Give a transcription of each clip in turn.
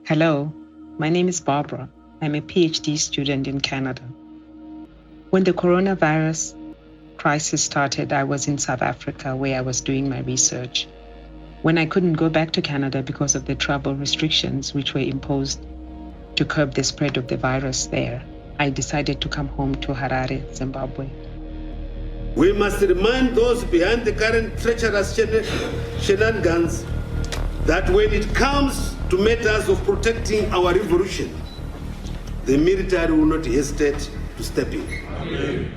Hello, my name is Barbara. I'm a PhD student in Canada. When the coronavirus crisis started, I was in South Africa where I was doing my research. When I couldn't go back to Canada because of the travel restrictions which were imposed to curb the spread of the virus there, I decided to come home to Harare, Zimbabwe. We must remind those behind the current treacherous shenanigans that when it comes to matters of protecting our revolution, the military will not hesitate to step in. Amen.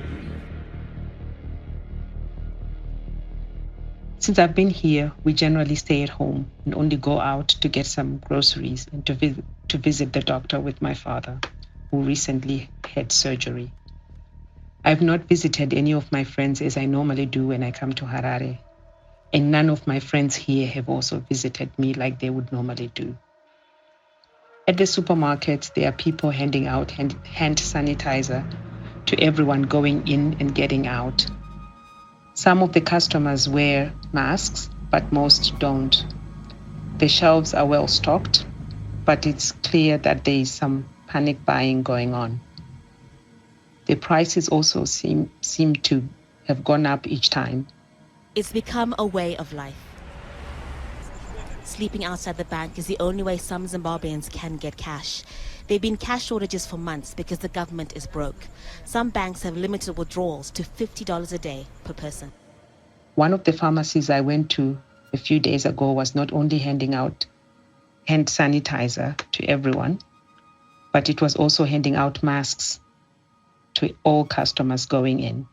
Since I've been here, we generally stay at home and only go out to get some groceries and to visit the doctor with my father, who recently had surgery. I've not visited any of my friends as I normally do when I come to Harare, and none of my friends here have also visited me like they would normally do. At the supermarkets, there are people handing out hand sanitizer to everyone going in and getting out. Some of the customers wear masks, but most don't. The shelves are well stocked, but it's clear that there is some panic buying going on. The prices also seem to have gone up each time. It's become a way of life. Sleeping outside the bank is the only way some Zimbabweans can get cash. There have been cash shortages for months because the government is broke. Some banks have limited withdrawals to $50 a day per person. One of the pharmacies I went to a few days ago was not only handing out hand sanitizer to everyone, but it was also handing out masks to all customers going in.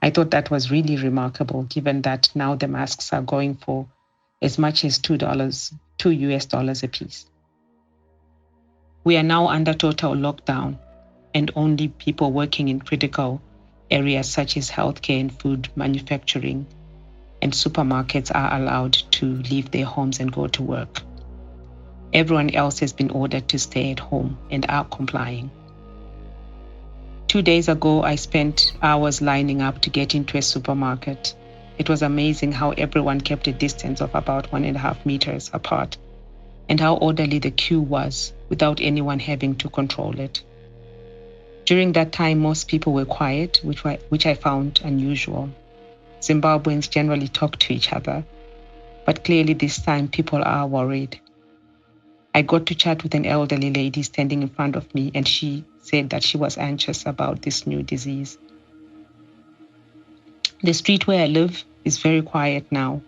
I thought that was really remarkable, given that now the masks are going for as much as $2 US a piece. We are now under total lockdown, and only people working in critical areas such as healthcare and food manufacturing and supermarkets are allowed to leave their homes and go to work. Everyone else has been ordered to stay at home and are complying. 2 days ago, I spent hours lining up to get into a supermarket. It was amazing how everyone kept a distance of about 1.5 meters apart, and how orderly the queue was without anyone having to control it. During that time, most people were quiet, which I found unusual. Zimbabweans generally talk to each other, but clearly this time people are worried. I got to chat with an elderly lady standing in front of me, and she said that she was anxious about this new disease. The street where I live is very quiet now,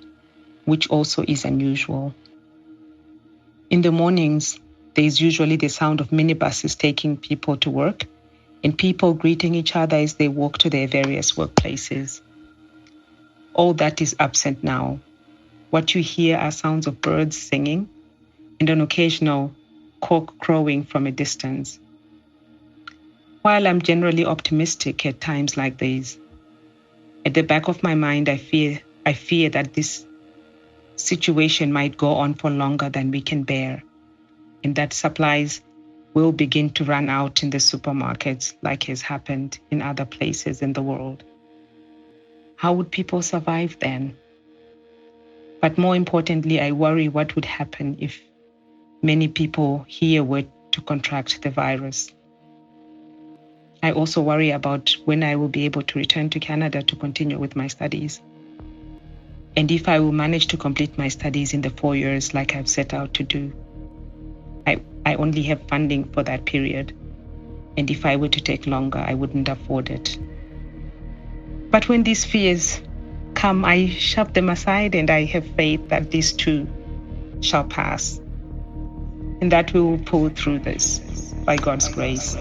which also is unusual. In the mornings, there is usually the sound of minibuses taking people to work and people greeting each other as they walk to their various workplaces. All that is absent now. What you hear are sounds of birds singing and an occasional cock crowing from a distance. While I'm generally optimistic at times like these, at the back of my mind, I fear that this situation might go on for longer than we can bear, and that supplies will begin to run out in the supermarkets like has happened in other places in the world. How would people survive then? But more importantly, I worry what would happen if many people here were to contract the virus. I also worry about when I will be able to return to Canada to continue with my studies, and if I will manage to complete my studies in the 4 years like I've set out to do. I only have funding for that period, and if I were to take longer, I wouldn't afford it. But when these fears come, I shove them aside, and I have faith that these too shall pass, and that we will pull through this by God's grace.